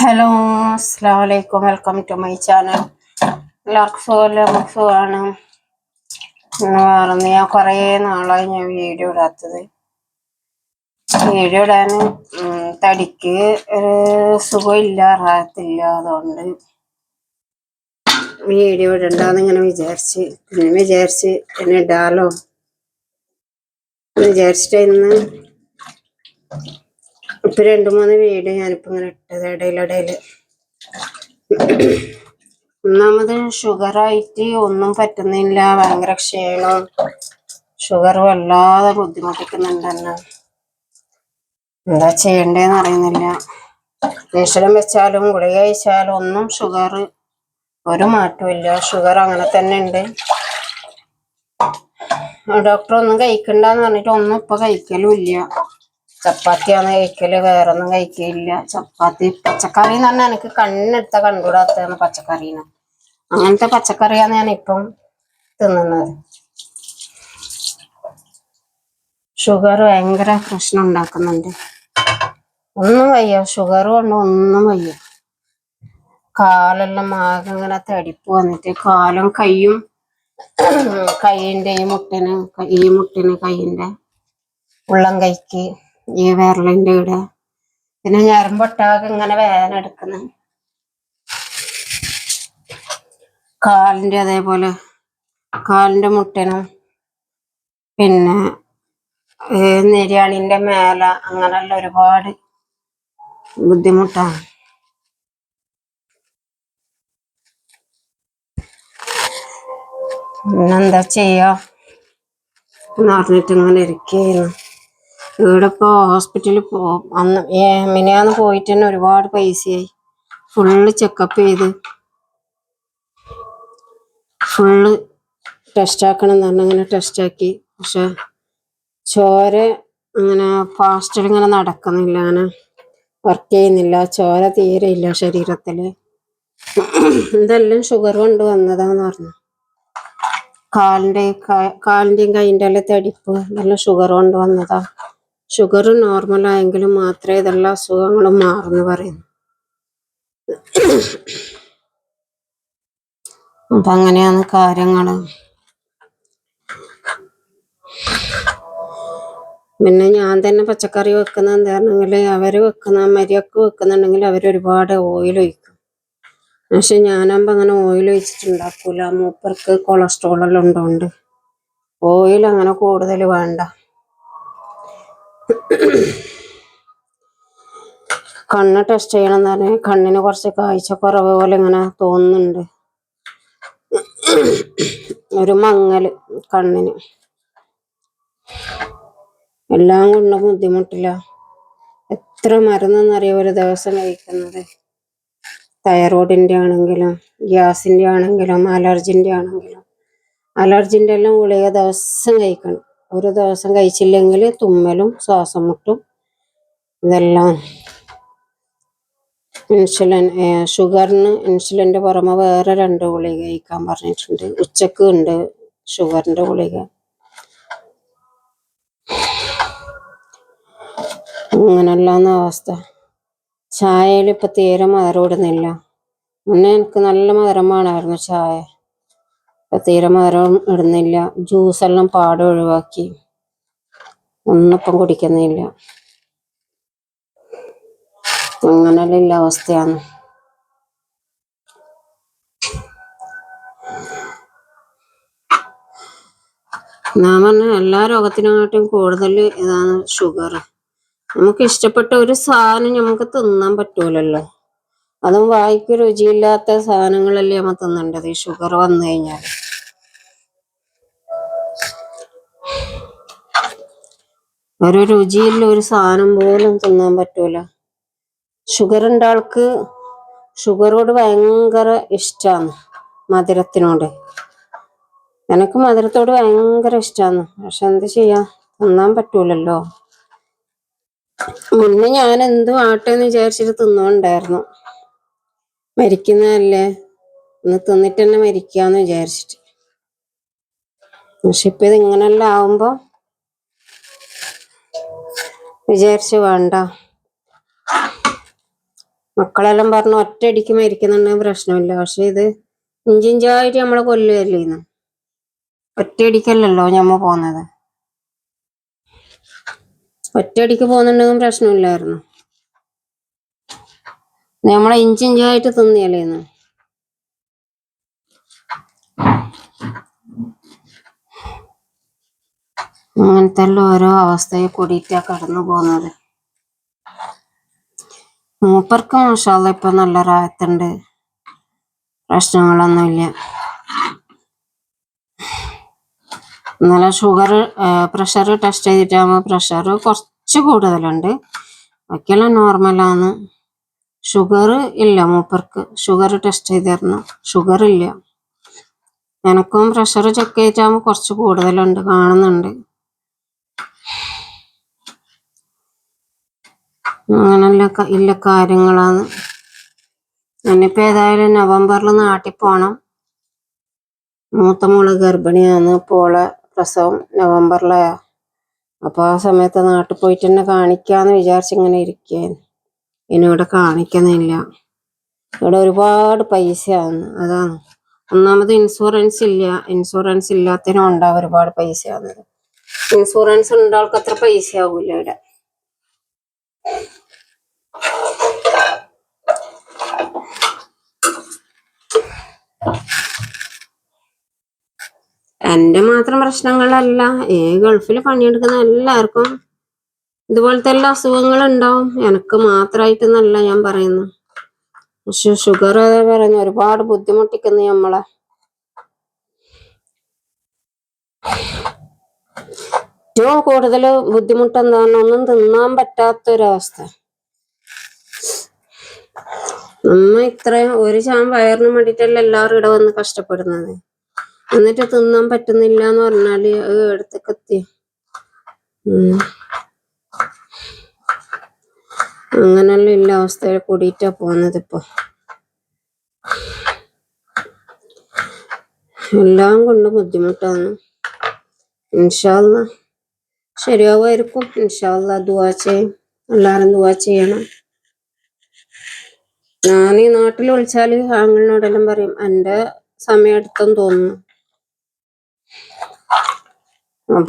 Hello, അസ്സലാമു അലൈക്കും. Welcome to my channel. എല്ലാവർക്കും സുഖമല്ലേ? നമുക്ക് സുഖമാണ്. ഞാൻ കുറേ നാളായി ഞാൻ വീഡിയോ ഇടാത്തത്. വീഡിയോ ഇടാൻ തടിക്ക് ഒരു സുഖമില്ല, റാഹത്തില്ല. അതുകൊണ്ട് വീഡിയോ ഇടണ്ടെന്ന് ഇങ്ങനെ വിചാരിച്ച് പിന്നെ ഇടാലോ വിചാരിച്ചിട്ട് ഇന്ന് ഇപ്പൊ 2-3 വീഡിയോ ഞാനിപ്പോ ഇങ്ങനെ ഇട്ടത് ഇടയിലിടയില്. ഒന്നാമത് ഷുഗറായിട്ട് ഒന്നും പറ്റുന്നില്ല, ഭയങ്കര ക്ഷീണം. ഷുഗർ വല്ലാതെ ബുദ്ധിമുട്ടിക്കുന്നുണ്ടെന്ന്. എന്താ ചെയ്യണ്ടേന്ന് അറിയുന്നില്ല. ഇൻസുലിൻ വെച്ചാലും ഗുളിക കഴിച്ചാലും ഒന്നും ഷുഗർ ഒരു മാറ്റവും ഇല്ല. ഷുഗർ അങ്ങനെ തന്നെ ഉണ്ട്. ഡോക്ടർ ഒന്നും കഴിക്കണ്ടെന്ന് പറഞ്ഞിട്ട് ഒന്നും ഇപ്പൊ കഴിക്കലും ഇല്ല. ചപ്പാത്തിയാണ് കഴിക്കല്, വേറൊന്നും കഴിക്കില്ല. ചപ്പാത്തി പച്ചക്കറി എന്ന് പറഞ്ഞാൽ എനിക്ക് കണ്ണെടുത്ത കണ്ടുകൂടാത്തതാണ് പച്ചക്കറീനെ. അങ്ങനത്തെ പച്ചക്കറിയാണ് ഞാൻ ഇപ്പം തിന്നുന്നത്. ഷുഗർ ഭയങ്കര പ്രശ്നം ഉണ്ടാക്കുന്നുണ്ട്. ഒന്നും വയ്യ, ഷുഗർ കൊണ്ട് ഒന്നും വയ്യ. കാലെല്ലാം ആകെ ഇങ്ങനെ തടിപ്പ് വന്നിട്ട് കാലും കൈയും, കൈയിന്റെ ഈ മുട്ടിന് കൈയിന്റെ ഉള്ളം കൈക്ക്, ഈ വിരലിന്റെ ഇവിടെ, പിന്നെ ഞരമ്പൊട്ടാകെ ഇങ്ങനെ വേദന എടുക്കുന്നു. കാലിന്റെ അതേപോലെ കാലിന്റെ മുട്ടിനും പിന്നെ നെര്യാണിന്റെ മേല അങ്ങനെയുള്ള ഒരുപാട് ബുദ്ധിമുട്ടാണ്. പിന്നെന്താ ചെയ്യാ എന്ന് പറഞ്ഞിട്ട് ഇങ്ങനെ ഇരിക്കുന്നു. ഇവിടെ ഇപ്പോ ഹോസ്പിറ്റലിൽ മിനിയാന്ന് പോയിട്ട് തന്നെ ഒരുപാട് പൈസയായി. ഫുള്ള് ചെക്കപ്പ് ചെയ്ത് ഫുള്ള് ടെസ്റ്റ് ആക്കണം എന്ന് പറഞ്ഞാൽ അങ്ങനെ ടെസ്റ്റ് ആക്കി. പക്ഷെ ചോര അങ്ങനെ ഫാസ്റ്റിൽ ഇങ്ങനെ നടക്കുന്നില്ല, അങ്ങനെ വർക്ക് ചെയ്യുന്നില്ല. ചോര തീരെ ഇല്ല ശരീരത്തില്. ഇതെല്ലാം ഷുഗർ കൊണ്ട് വന്നതാന്ന് പറഞ്ഞു. കാലിന്റെയും കൈൻ്റെ എല്ലാം തടിപ്പ് ഇതെല്ലാം ഷുഗർ കൊണ്ട് വന്നതാ. ഷുഗർ നോർമലായെങ്കിലും മാത്രമേ ഇതെല്ലാം അസുഖങ്ങളും മാറുന്നു പറയുന്നു. അപ്പൊ അങ്ങനെയാണ് കാര്യങ്ങള്. പിന്നെ ഞാൻ തന്നെ പച്ചക്കറി വെക്കുന്ന എന്താണെങ്കിൽ മരിയൊക്കെ വെക്കുന്നുണ്ടെങ്കിൽ അവരൊരുപാട് ഓയിൽ ഒഴിക്കും. പക്ഷെ ഞാനാകുമ്പോൾ അങ്ങനെ ഓയിൽ ഒഴിച്ചിട്ടുണ്ടാക്കൂല. മൂപ്പർക്ക് കൊളസ്ട്രോൾ എല്ലാം ഉണ്ടോണ്ട് ഓയിൽ അങ്ങനെ കൂടുതൽ വേണ്ട. കണ്ണ് ടെസ്റ്റ് ചെയ്യണമെന്ന് പറഞ്ഞാൽ കണ്ണിന് കുറച്ച് കാഴ്ചക്കുറവ് പോലെ ഇങ്ങനെ തോന്നുന്നുണ്ട്. ഒരു മങ്ങല് കണ്ണിന്. എല്ലാം കൊണ്ടും ബുദ്ധിമുട്ടില്ല. എത്ര മരുന്നെന്നറിയോ ഒരു ദിവസം കഴിക്കുന്നത്. തൈറോയിഡിന്റെ ആണെങ്കിലും ഗ്യാസിന്റെ ആണെങ്കിലും അലർജിന്റെ ആണെങ്കിലും. അലർജിന്റെ എല്ലാം ഗുളിക ദിവസം കഴിക്കണം. ഒരു ദിവസം കഴിച്ചില്ലെങ്കിൽ തുമ്മലും ശ്വാസം മുട്ടും ഇതെല്ലാം. ഷുഗറിന് ഇൻസുലിന്റെ പുറമെ വേറെ 2 ഗുളിക കഴിക്കാൻ പറഞ്ഞിട്ടുണ്ട്. ഉച്ചക്ക് ഉണ്ട് ഷുഗറിന്റെ ഗുളിക. അങ്ങനെയല്ലാന്ന അവസ്ഥ. ചായയിൽ ഇപ്പൊ തീരെ മധുരം ഇടുന്നില്ല. മുന്നേ എനിക്ക് നല്ല മധുരം വേണമായിരുന്നു ചായ. ഇപ്പൊ തീരെ മധുരം ഇടുന്നില്ല. ജ്യൂസെല്ലാം പാടെ ഒഴിവാക്കി. ഒന്നിപ്പം കുടിക്കുന്നില്ല. അങ്ങനെയുള്ള അവസ്ഥയാണ്. ഞാൻ പറഞ്ഞ എല്ലാ രോഗത്തിനെക്കാട്ടും കൂടുതൽ ഇതാണ് ഷുഗർ. നമുക്ക് ഇഷ്ടപ്പെട്ട ഒരു സാധനം നമുക്ക് തിന്നാൻ പറ്റൂലല്ലോ. അതും വായിക്ക് രുചിയില്ലാത്ത സാധനങ്ങളല്ലേ നമ്മൾ തിന്നേണ്ടത് ഈ ഷുഗർ വന്നു കഴിഞ്ഞാൽ. ഒരു രുചിയുള്ള ഒരു സാധനം പോലും തിന്നാൻ പറ്റൂല. ഷുഗർ ഉണ്ട ആൾക്ക് ഷുഗറോട് ഭയങ്കര ഇഷ്ടമാണ്, മധുരത്തിനോട്. എനിക്ക് മധുരത്തോട് ഭയങ്കര ഇഷ്ടമാണ്. പക്ഷെ എന്ത് ചെയ്യാ, തിന്നാൻ പറ്റൂലല്ലോ. മുന്നേ ഞാൻ എന്തും ആട്ടെന്ന് വിചാരിച്ചിട്ട് തിന്നോണ്ടായിരുന്നു. മരിക്കുന്നതല്ലേ, ഒന്ന് തിന്നിട്ട് തന്നെ മരിക്കാന്ന് വിചാരിച്ചിട്ട്. പക്ഷെ ഇപ്പൊ ഇത് ഇങ്ങനെല്ലാം ആവുമ്പോ വിചാരിച്ചു വേണ്ട, മക്കളെല്ലാം പറഞ്ഞു ഒറ്റയടിക്ക് മരിക്കുന്നുണ്ടെങ്കിൽ പ്രശ്നമില്ല, പക്ഷെ ഇത് ഇഞ്ചിഞ്ചായിട്ട് നമ്മളെ കൊല്ലുകയല്ലേന്ന്. ഒറ്റയടിക്കല്ലല്ലോ ഞമ്മ പോന്നത്. ഒറ്റയടിക്ക് പോകുന്നുണ്ടെങ്കിൽ പ്രശ്നമില്ലായിരുന്നു. നമ്മളെ ഇഞ്ചിഞ്ചായിട്ട് തിന്നിയല്ലേന്ന്. അങ്ങനത്തെ ഓരോ അവസ്ഥയെ കൂടിയിട്ടാ കടന്നു പോകുന്നത്. മൂപ്പർക്ക് മാഷാ അല്ലാഹ് ഇപ്പൊ നല്ല റാഹത്തുണ്ട്, പ്രശ്നങ്ങളൊന്നുമില്ല. ഇന്നലെ പ്രഷർ ടെസ്റ്റ് ചെയ്തിട്ടാകുമ്പോൾ പ്രഷർ കുറച്ച് കൂടുതലുണ്ട്, ബാക്കിയെല്ലാം നോർമലാണ്. ഷുഗർ ഇല്ല മൂപ്പർക്ക്. ഷുഗർ ടെസ്റ്റ് ചെയ്തിരുന്നു, ഷുഗർ ഇല്ല. എനക്കും പ്രഷർ ചെക്ക് ചെയ്തിട്ടാകുമ്പോൾ കുറച്ച് കൂടുതലുണ്ട്, കാണുന്നുണ്ട്. അങ്ങനെയുള്ള ഇല്ല കാര്യങ്ങളാണ്. ഞാനിപ്പോൾ ഏതായാലും നവംബറിൽ നാട്ടിൽ പോകണം. മൂത്ത മോള് ഗർഭിണിയാണ്, പോളെ പ്രസവം നവംബറിലാ. അപ്പോൾ ആ സമയത്ത് നാട്ടിൽ പോയിട്ട് തന്നെ കാണിക്കാന്ന് വിചാരിച്ചിങ്ങനെ ഇരിക്കുകയാണ്. ഇവിടെ കാണിക്കുന്നില്ല, ഇവിടെ ഒരുപാട് പൈസയാണ്. അതാണ് ഒന്നാമത്. ഇൻഷുറൻസ് ഇല്ല, ഇൻഷുറൻസ് ഇല്ലാത്തതിനും ഉണ്ടാവും ഒരുപാട് പൈസയാകുന്നത്. ഇൻഷുറൻസ് ഉണ്ടാൾക്ക് അത്ര പൈസ ആവൂല ഇവിടെ. എന്റെ മാത്രം പ്രശ്നങ്ങളല്ല, ഗൾഫിൽ പണിയെടുക്കുന്ന എല്ലാവർക്കും ഇതുപോലത്തെ എല്ലാ അസുഖങ്ങളും ഉണ്ടാവും. എനിക്ക് മാത്രമായിട്ടെന്നല്ല ഞാൻ പറയുന്നു. പക്ഷെ ഷുഗർ പറയുന്ന ഒരുപാട് ബുദ്ധിമുട്ടിക്കുന്നു നമ്മളെ. ഏറ്റവും കൂടുതൽ ബുദ്ധിമുട്ട് എന്താണ്, ഒന്നും തിന്നാൻ പറ്റാത്തൊരവസ്ഥ. ഇത്രയും ഒരു ചാൻ വയറിന് വേണ്ടിയിട്ടല്ല എല്ലാവരും ഇവിടെ വന്ന് കഷ്ടപ്പെടുന്നത്. എന്നിട്ട് തിന്നാൻ പറ്റുന്നില്ല എന്ന് പറഞ്ഞാല് എടുത്തൊക്കെ എത്തി. അങ്ങനെയുള്ള എല്ലാ അവസ്ഥയിൽ കൂടിയിട്ടാ പോകുന്നത്. ഇപ്പൊ എല്ലാം കൊണ്ട് ബുദ്ധിമുട്ടാണ്. ഇൻഷാ അല്ലാഹ് ശരിയാവുമായിരിക്കും. ഇൻഷാ അല്ലാഹ് ദുആ ചെയ്യും, എല്ലാരും ദുആ ചെയ്യണം. ഞാൻ ഈ നാട്ടിൽ വിളിച്ചാല് ആങ്ങളിനോടെല്ലാം പറയും എന്റെ സമയം എടുത്തെന്ന് തോന്നുന്നു.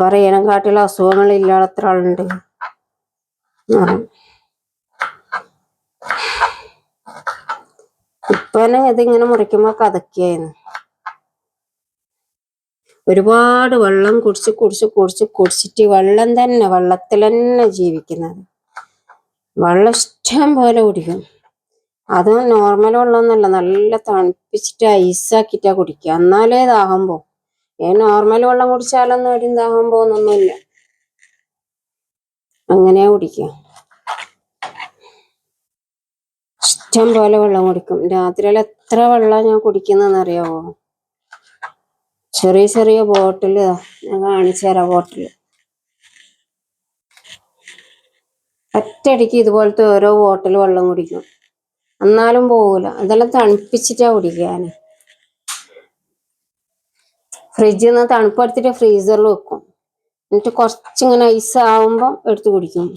പറയണം കാട്ടിൽ അസുഖങ്ങളില്ലാതെ എത്ര ആളുണ്ട്. ഇപ്പനെ ഇതിങ്ങനെ മുറിക്കുമ്പോ കഥക്കിയായിരുന്നു. ഒരുപാട് വെള്ളം കുടിച്ചിട്ട് വെള്ളത്തിൽ തന്നെ ജീവിക്കുന്നത്. വെള്ളം ഇഷ്ടം പോലെ കുടിക്കും. അത് നോർമൽ വെള്ളമൊന്നുമല്ല, നല്ല തണുപ്പിച്ചിട്ട് ഐസാക്കിട്ടാ കുടിക്കുക, എന്നാലേ ദാഹം പോവും. നോർമൽ വെള്ളം കുടിച്ചാലൊന്നും ഒരു ദാഹം പോകുന്നൊന്നുമില്ല, അങ്ങനെയാ കുടിക്കുക. ഇഷ്ടം പോലെ വെള്ളം കുടിക്കും. രാത്രിയിൽ എത്ര വെള്ളം ഞാൻ കുടിക്കുന്നറിയാവോ? ചെറിയ ചെറിയ ബോട്ടില് ഞാൻ കാണിച്ചു തരാം. ബോട്ടില് ഒറ്റയടിക്ക് ഇതുപോലത്തെ ഓരോ ബോട്ടിൽ വെള്ളം കുടിക്കും, എന്നാലും പോകൂല. ഇതെല്ലാം തണുപ്പിച്ചിട്ടാ കുടിക്കാൻ. ഫ്രിഡ്ജിൽ നിന്ന് തണുപ്പെടുത്തിട്ട് ഫ്രീസറിൽ വെക്കും, എന്നിട്ട് കുറച്ചിങ്ങനെ ഐസ് ആവുമ്പം എടുത്ത് കുടിക്കും.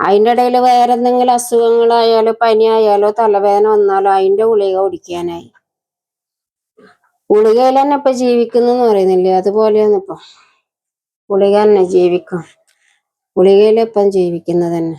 അതിൻ്റെ ഇടയിൽ വേറെ എന്തെങ്കിലും അസുഖങ്ങളായാലോ പനിയായാലോ തലവേദന വന്നാലോ അതിന്റെ ഗുളിക കുടിക്കാനായി. ഗുളികയിൽ തന്നെ ഇപ്പൊ ജീവിക്കുന്നു പറയുന്നില്ലേ, അതുപോലെയാണ് ഇപ്പൊ. ഗുളിക തന്നെ ജീവിക്കും, ഗുളികയിലിപ്പം ജീവിക്കുന്നത് തന്നെ.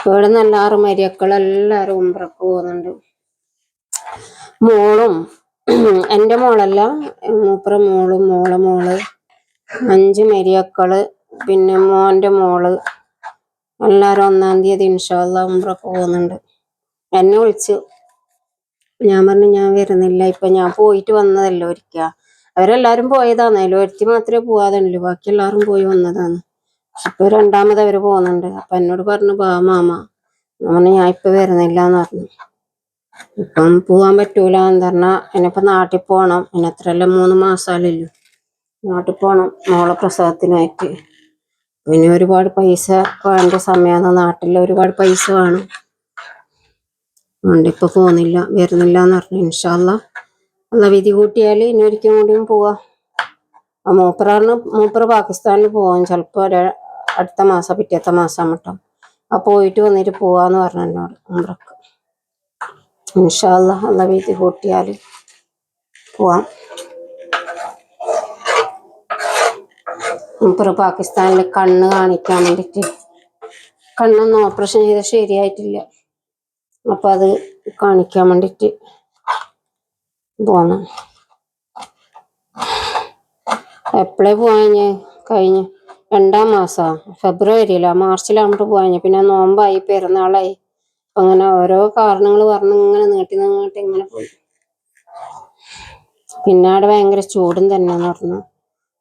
ഇവിടെ നിന്ന് എല്ലാവരും മരിയക്കളെല്ലാരും ഉംറക്ക് പോകുന്നുണ്ട്. മോളും എൻ്റെ മോളല്ല, മൂപ്പറ മോളും മോള് 5 മരിയക്കള്, പിന്നെ മോന്റെ മോള് എല്ലാരും 1-ാം തീയതി ഇൻഷാ അല്ലാഹ് ഉംറക്ക് പോകുന്നുണ്ട്. എന്നെ വിളിച്ചു, ഞാൻ പറഞ്ഞു ഞാൻ വരുന്നില്ല, ഇപ്പൊ ഞാൻ പോയിട്ട് വന്നതല്ലോ ഒരിക്കൽ. അവരെല്ലാരും പോയതാണല്ലോ, ഒരുത്തി മാത്രമേ പോവാതുള്ളൂ, ബാക്കി എല്ലാവരും പോയി വന്നതാണ്. ഇപ്പൊ 2ാമത് അവര് പോകുന്നുണ്ട്. അപ്പൊ എന്നോട് പറഞ്ഞു ബാ മാമ. ഞാൻ ഇപ്പൊ വരുന്നില്ല എന്ന് പറഞ്ഞു. ഇപ്പം പോവാൻ പറ്റൂല എന്ന് പറഞ്ഞാ ഇനിയിപ്പൊ നാട്ടിൽ പോണം. ഇനത്രല്ല 3 മാസാലല്ലോ, നാട്ടിൽ പോണം മോളെ പ്രസവത്തിനായിട്ട്. പിന്നെ ഒരുപാട് പൈസ വേണ്ട സമയമാണ്, നാട്ടിൽ ഒരുപാട് പൈസ വേണം. അതുകൊണ്ട് ഇപ്പൊ പോകുന്നില്ല, വരുന്നില്ല എന്ന് പറഞ്ഞു. ഇൻഷാ അല്ലാഹ് അല്ല വിധി കൂട്ടിയാൽ ഇനി ഒരിക്കലും കൂടിയും പോവാ. മൂപ്പറ് പാകിസ്ഥാനിൽ പോവാൻ ചിലപ്പോ അടുത്ത മാസം പിറ്റേത്തെ മാസം മട്ടോ. പോയിട്ട് വന്നിട്ട് പോവാന്ന് പറഞ്ഞു എന്നോട്. ഉംറക്ക് ഇൻഷാ അല്ലാഹ് അല്ല വിധി കൂട്ടിയാൽ പോവാം. മൂപ്പറ് പാകിസ്ഥാനിൽ കണ്ണ് കാണിക്കാൻ വേണ്ടിട്ട്, കണ്ണൊന്നും ഓപ്പറേഷൻ ചെയ്ത് ശരിയായിട്ടില്ല. അപ്പൊ അത് കാണിക്കാൻ വേണ്ടിട്ട് പോന്നു. എപ്പോഴേ പോവാഞ്ഞ് കഴിഞ്ഞ് 2-ാം മാസം ഫെബ്രുവരിയിലാ മാർച്ചിലാകുമ്പോൾ പോവാഞ്ഞ്. പിന്നെ നോമ്പായി പെരുന്നാളായി. അങ്ങനെ ഓരോ കാരണങ്ങൾ പറഞ്ഞ് ഇങ്ങനെ നീട്ടി ഇങ്ങനെ പോയി. പിന്നെ അവിടെ ഭയങ്കര ചൂടും തന്നെയെന്ന് പറഞ്ഞു.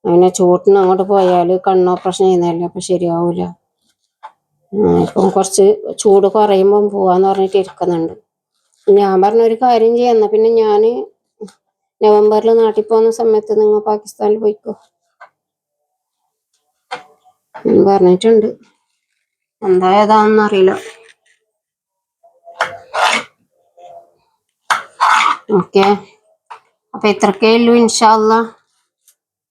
അങ്ങനെ ചൂട്ടിന് അങ്ങോട്ട് പോയാൽ കണ്ണ് ഓപ്പറേഷൻ ചെയ്യുന്നതല്ലേ, അപ്പൊ ശരിയാവൂല. ഇപ്പം കുറച്ച് ചൂട് കുറയുമ്പം പോവാന്ന് പറഞ്ഞിട്ട് ഇരിക്കുന്നുണ്ട്. ഞാൻ പറഞ്ഞ ഒരു കാര്യം ചെയ്യാന്ന, പിന്നെ ഞാന് നവംബറിൽ നാട്ടിൽ പോകുന്ന സമയത്ത് നിങ്ങൾ പാകിസ്ഥാനിൽ പോയിക്കോ പറഞ്ഞിട്ടുണ്ട്. എന്താ ഏതാണെന്ന് അറിയില്ല. ഓക്കെ, അപ്പൊ ഇത്രക്കേ ഉള്ളൂ. ഇൻഷാ അല്ലാഹ്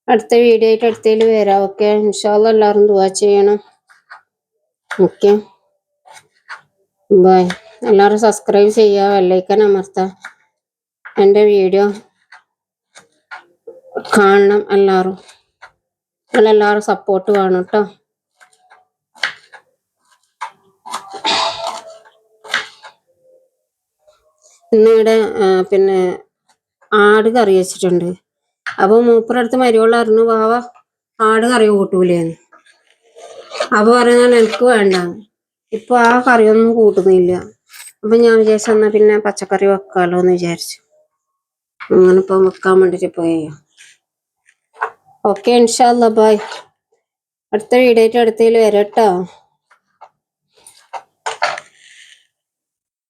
അടുത്ത വീഡിയോ ആയിട്ട് അടുത്തതിൽ വരാം. ഓക്കെ, ഇൻഷാ അല്ലാഹ് എല്ലാവരും ദുആ ചെയ്യണം. Okay, bye. എല്ലാവരും സബ്സ്ക്രൈബ് ചെയ്യുക, ബെല്ലൈക്കൺ അമർത്താം. എൻ്റെ വീഡിയോ കാണണം എല്ലാവരും. നിങ്ങളെല്ലാവരും സപ്പോർട്ട് വേണം കേട്ടോ. ഇന്നിവിടെ പിന്നെ ആട് കറി വെച്ചിട്ടുണ്ട്. അപ്പൊ മൂപ്പരടുത്ത് മരിയോളായിരുന്നു, വാവ ആട് കറി കൂട്ടൂലേന്ന്. അപ്പൊ പറയുന്നത് എനിക്ക് വേണ്ടാന്ന്. ഇപ്പൊ ആ കറിയൊന്നും കൂട്ടുന്നില്ല. അപ്പൊ ഞാൻ വിചാരിച്ചു എന്നാ പിന്നെ പച്ചക്കറി വെക്കാലോ എന്ന് വിചാരിച്ചു. അങ്ങനെ ഇപ്പൊ വെക്കാൻ വേണ്ടിട്ട് പോയി. ഓക്കെ, ഇൻഷാ അല്ലാഹ് ബൈ. അടുത്ത വീഡിയോ ആയിട്ട് അടുത്തതിൽ വരാം കേട്ടോ.